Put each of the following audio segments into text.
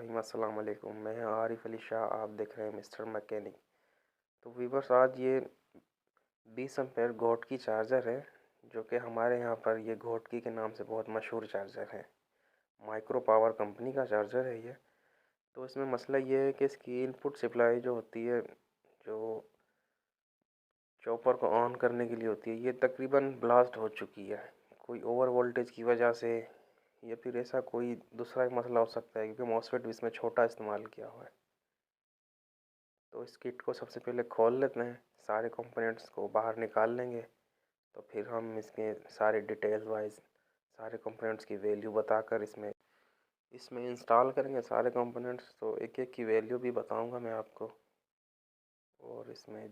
बिस्मिल्लाहिर्रहमानिर्रहीम। अस्सलाम वालेकुम। मैं आरिफ अली शाह, आप देख रहे हैं मिस्टर मैकेनिक। तो वीवर्स, आज ये 20 एम्पेयर घोटकी चार्जर है, जो कि हमारे यहाँ पर ये घोटकी के नाम से बहुत मशहूर चार्जर है। माइक्रो पावर कंपनी का चार्जर है ये। तो इसमें मसला ये है कि इसकी इनपुट सप्लाई जो होती है, जो चॉपर को ऑन करने के लिए होती है, ये तकरीबन ब्लास्ट हो चुकी है। कोई ओवर वोल्टेज की वजह से या फिर ऐसा कोई दूसरा एक मसला हो सकता है, क्योंकि मॉसफेट भी इसमें छोटा इस्तेमाल किया हुआ है। तो इस किट को सबसे पहले खोल लेते हैं, सारे कंपोनेंट्स को बाहर निकाल लेंगे। तो फिर हम इसके सारे डिटेल वाइज सारे कंपोनेंट्स की वैल्यू बताकर इसमें इसमें इंस्टॉल करेंगे सारे कंपोनेंट्स। तो एक एक की वैल्यू भी बताऊंगा मैं आपको, और इसमें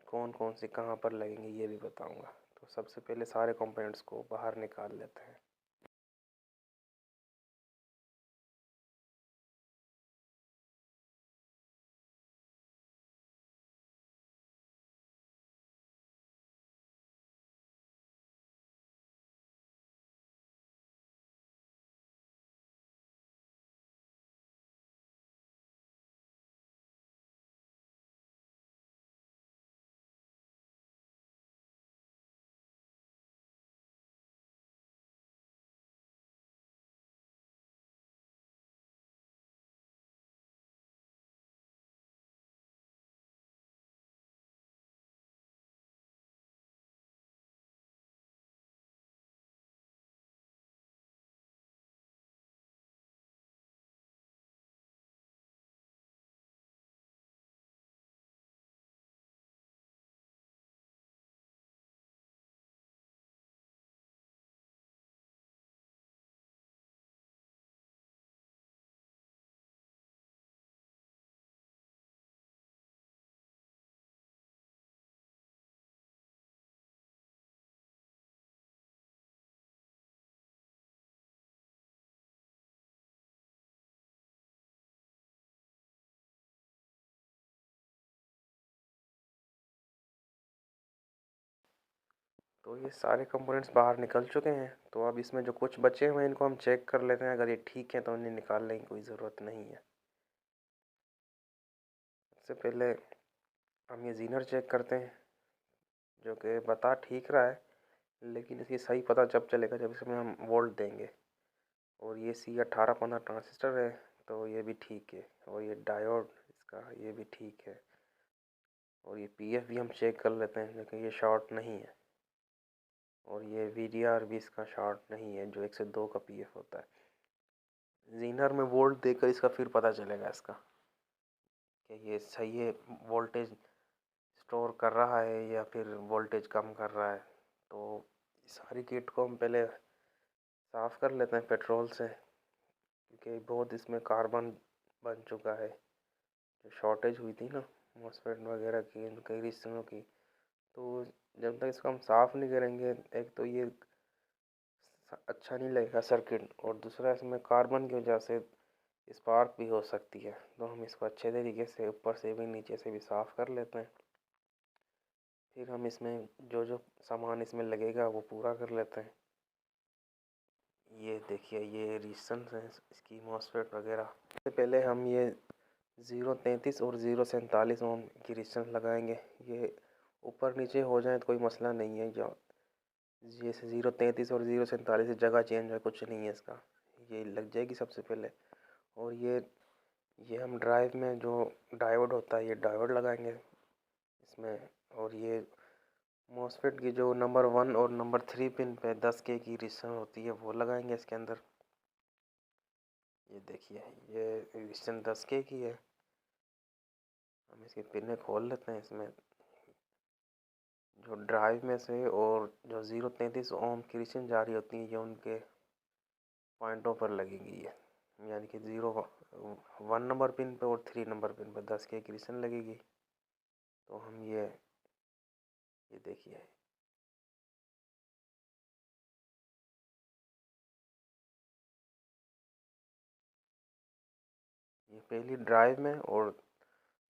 कौन कौन से कहाँ पर लगेंगे ये भी बताऊंगा। तो सबसे पहले सारे कंपोनेंट्स को बाहर निकाल लेते हैं। तो ये सारे कंपोनेंट्स बाहर निकल चुके हैं। तो अब इसमें जो कुछ बचे हुए हैं, इनको हम चेक कर लेते हैं। अगर ये ठीक है तो इन्हें निकालने की कोई ज़रूरत नहीं है। सबसे पहले हम ये जीनर चेक करते हैं, जो कि बता ठीक रहा है, लेकिन इसकी सही पता जब चलेगा जब इसमें हम वोल्ट देंगे। और ये C1815 ट्रांजिस्टर है, तो ये भी ठीक है। और ये डायोड इसका ये भी ठीक है। और ये PF भी हम चेक कर लेते हैं, लेकिन ये शॉर्ट नहीं है। और ये VDR भी इसका शॉर्ट नहीं है, जो 1 से 2 का PF होता है। जीनर में वोल्ट देकर इसका फिर पता चलेगा इसका कि ये सही है, वोल्टेज स्टोर कर रहा है या फिर वोल्टेज कम कर रहा है। तो सारी किट को हम पहले साफ़ कर लेते हैं पेट्रोल से, क्योंकि बहुत इसमें कार्बन बन चुका है। जो शॉर्टेज हुई थी ना मॉसफेट वगैरह की, इन कई रीजनों की, तो जब तक इसको हम साफ़ नहीं करेंगे, एक तो ये अच्छा नहीं लगेगा सर्किट, और दूसरा इसमें कार्बन की वजह से स्पार्क भी हो सकती है। तो हम इसको अच्छे तरीके से ऊपर से भी नीचे से भी साफ़ कर लेते हैं। फिर हम इसमें जो जो सामान इसमें लगेगा वो पूरा कर लेते हैं। ये देखिए, ये रीजन्स हैं इसकी मॉसफेट वगैरह। सबसे पहले हम ये 033 और 047 ओम की रेजिस्टेंस लगाएंगे। ये ऊपर नीचे हो जाए तो कोई मसला नहीं है। जो जैसे 033 और 047 जगह चेंज है, कुछ नहीं है इसका, ये लग जाएगी सबसे पहले। और ये हम ड्राइव में जो डायोड होता है, ये डायोड लगाएंगे इसमें। और ये मॉसफेट की जो नंबर 1 और नंबर 3 पिन पे 10K की रेजिस्टेंस होती है, वो लगाएंगे इसके अंदर। ये देखिए, ये रेजिस्टेंस 10K की है। हम इसकी पिनें खोल लेते हैं। इसमें जो ड्राइव में से और जो 033 ओम की रेजिस्टेंस जा रही होती है, ये उनके पॉइंटों पर लगेगी ये, यानी कि 1 नंबर पिन पे और 3 नंबर पिन पे 10K की रेजिस्टेंस लगेगी। तो हम ये देखिए, ये पहली ड्राइव में और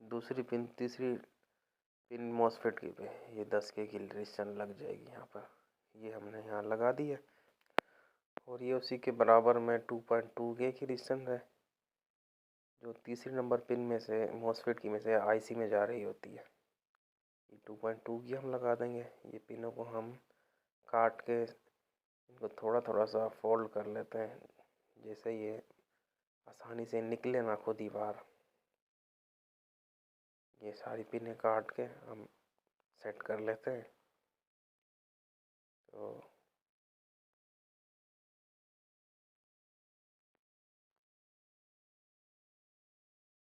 दूसरी पिन तीसरी पिन मॉसफेट की पे ये 10K की रेजिस्टेंस लग जाएगी यहाँ पर। ये हमने यहाँ लगा दी है। और ये उसी के बराबर में 2.2K की रेजिस्टेंस है। जो तीसरी नंबर पिन में से मॉसफेट की में से आईसी में जा रही होती है। ये 2.2 की हम लगा देंगे। ये पिनों को हम काट के इनको थोड़ा थोड़ा सा फोल्ड कर लेते हैं, जैसे ये आसानी से निकले ना खुद ही बाहर। ये सारी पिनें काट के हम सेट कर लेते हैं। तो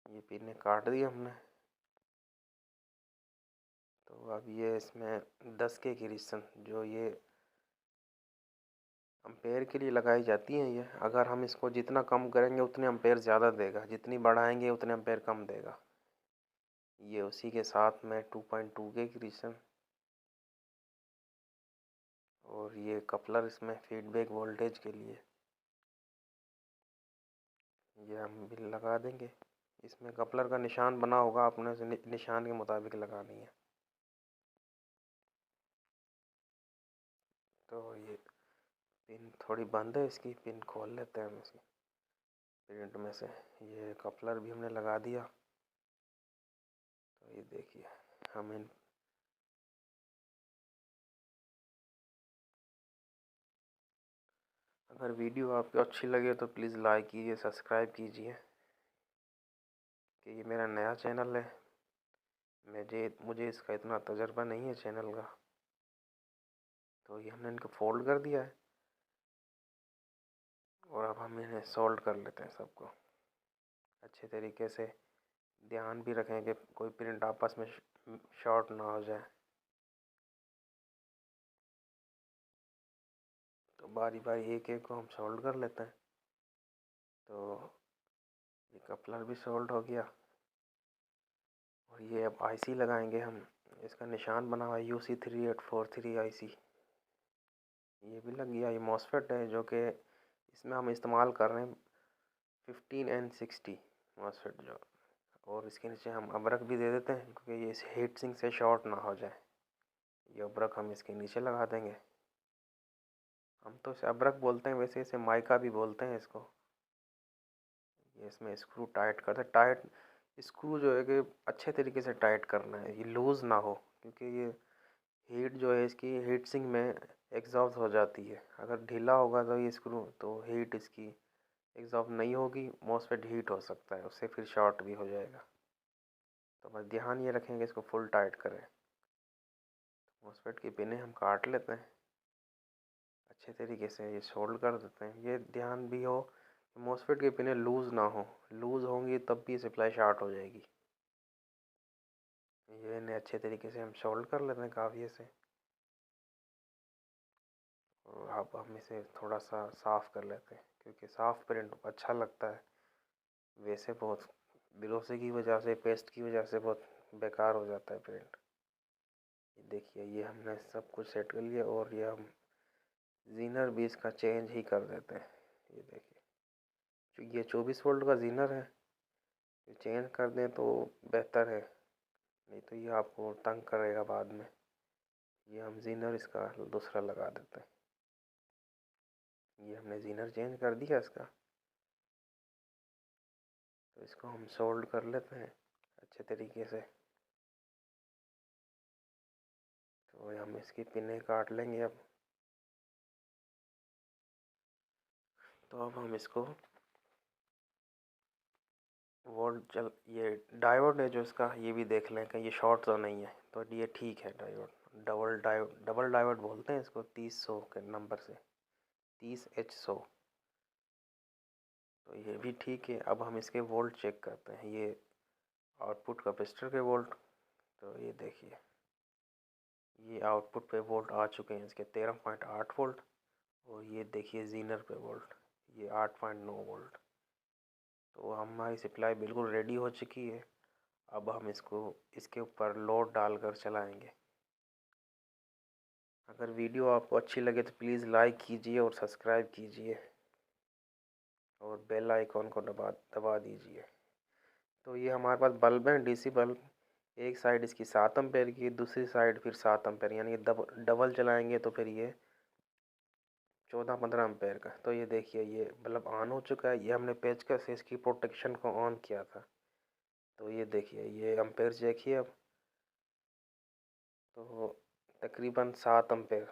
ये पिनें काट दी हमने। तो अब ये इसमें 10 के क्रिस्टल जो ये अम्पेयर के लिए लगाई जाती हैं, ये अगर हम इसको जितना कम करेंगे उतने अम्पेयर ज़्यादा देगा, जितनी बढ़ाएंगे उतने अम्पेयर कम देगा। ये उसी के साथ में 2.2 के क्रिस्टल और ये कपलर इसमें फीडबैक वोल्टेज के लिए ये हम भी लगा देंगे। इसमें कपलर का निशान बना होगा, अपने से निशान के मुताबिक लगानी है। तो ये पिन थोड़ी बंद है, इसकी पिन खोल लेते हैं हम इसकी प्रिंट में से। ये कपलर भी हमने लगा दिया। तो ये देखिए हम इन अगर वीडियो आपको अच्छी लगे तो प्लीज़ लाइक कीजिए, सब्सक्राइब कीजिए कि ये मेरा नया चैनल है। मुझे इसका इतना तजर्बा नहीं है चैनल का। तो ये हमने इनको फोल्ड कर दिया है और अब हम इन्हें सोल्ड कर लेते हैं सबको अच्छे तरीके से। ध्यान भी रखें कि कोई प्रिंट आपस में शॉर्ट ना हो जाए। तो बारी बारी एक एक को हम सोल्ड कर लेते हैं। तो ये कपलर भी सोल्ड हो गया और ये अब आईसी लगाएंगे हम। इसका निशान बना हुआ है UC3843 आईसी। ये भी लग गया। ये मॉसफेट है जो कि इसमें हम इस्तेमाल कर रहे हैं 15N60 मॉसफेट जो। और इसके नीचे हम अबरक भी दे देते हैं क्योंकि ये इस हीट सिंक से शॉर्ट ना हो जाए। ये अबरक हम इसके नीचे लगा देंगे। हम तो इसे अबरक बोलते हैं, वैसे इसे माइका भी बोलते हैं इसको। ये इसमें स्क्रू टाइट करते हैं। टाइट स्क्रू जो है कि अच्छे तरीके से टाइट करना है, ये लूज़ ना हो, क्योंकि ये हीट जो है इसकी हीट सिंक में एग्जॉस्ट हो जाती है। अगर ढीला होगा तो ये स्क्रू तो हीट इसकी एग्जॉस्ट नहीं होगी, मॉसफेट हीट हो सकता है, उससे फिर शॉर्ट भी हो जाएगा। तो बस ध्यान ये रखेंगे इसको फुल टाइट करें। मॉसफेट की पिनें हम काट लेते हैं अच्छे तरीके से, ये सोल्ड कर देते हैं। ये ध्यान भी हो कि मॉसफेट की पिनें लूज़ ना हो, लूज़ होंगी तब भी सप्लाई शॉर्ट हो जाएगी। ये इन्हें अच्छे तरीके से हम सोल्ड कर लेते हैं काफ़ी से। और अब हम इसे थोड़ा सा साफ़ कर लेते हैं क्योंकि साफ़ प्रिंट अच्छा लगता है। वैसे बहुत ग्लोसी की वजह से, पेस्ट की वजह से बहुत बेकार हो जाता है प्रिंट। ये देखिए ये हमने सब कुछ सेट कर लिया और ये हम जीनर भी इसका चेंज ही कर देते हैं। ये देखिए जो ये 24 वोल्ट का जीनर है, ये चेंज कर दें तो बेहतर है, नहीं तो ये आपको तंग करेगा बाद में। ये हम जीनर इसका दूसरा लगा देते हैं। ये हमने जीनर चेंज कर दिया इसका। तो इसको हम सोल्ड कर लेते हैं अच्छे तरीके से। तो हम इसकी पिनें काट लेंगे अब। तो अब हम इसको वोल्ट चल ये डायोड है जो इसका, ये भी देख लें कि ये शॉर्ट तो नहीं है। तो ये ठीक है डायोड। डबल डायोड बोलते हैं इसको 30-100 के नंबर से, 30H100। तो ये भी ठीक है। अब हम इसके वोल्ट चेक करते हैं। ये आउटपुट कैपेसिटर के वोल्ट। तो ये देखिए ये आउटपुट पे वोल्ट आ चुके हैं इसके 13.8 वोल्ट। और ये देखिए जीनर पे वोल्ट, ये 8.9 वोल्ट। तो हमारी सप्लाई बिल्कुल रेडी हो चुकी है। अब हम इसको इसके ऊपर लोड डालकर चलाएंगे। अगर वीडियो आपको अच्छी लगे तो प्लीज़ लाइक कीजिए और सब्सक्राइब कीजिए और बेल आइकॉन को दबा दबा दीजिए। तो ये हमारे पास बल्ब है, डीसी बल्ब। एक साइड इसकी 7 एम्पेयर की, दूसरी साइड फिर 7 एम्पेयर, यानी कि डबल चलाएंगे तो फिर ये 14-15 एम्पेयर का। तो ये देखिए ये बल्ब ऑन हो चुका है। ये हमने पेचकस से इसकी प्रोटेक्शन को ऑन किया था। तो ये देखिए ये एम्पेयर देखिए अब, तो तकरीबन 7 एम्पेयर।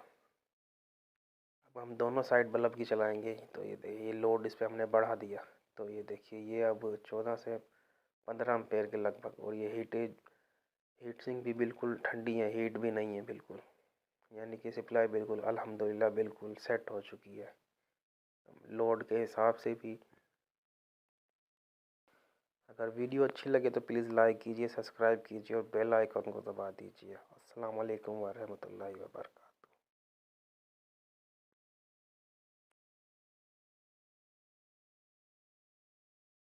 अब हम दोनों साइड बल्ब की चलाएंगे। तो ये देखिए ये लोड इस पर हमने बढ़ा दिया। तो ये देखिए ये अब 14 से 15 एम्पेयर के लगभग। और ये हीट सिंक भी बिल्कुल ठंडी है, हीट भी नहीं है बिल्कुल, यानी कि सप्लाई बिल्कुल अल्हम्दुलिल्लाह बिल्कुल सेट हो चुकी है लोड के हिसाब से भी। अगर वीडियो अच्छी लगे तो प्लीज़ लाइक कीजिए, सब्सक्राइब कीजिए और बेल आइकन को दबा दीजिए। अस्सलाम वालेकुम वरहमतुल्लाहि वबरकातुहू।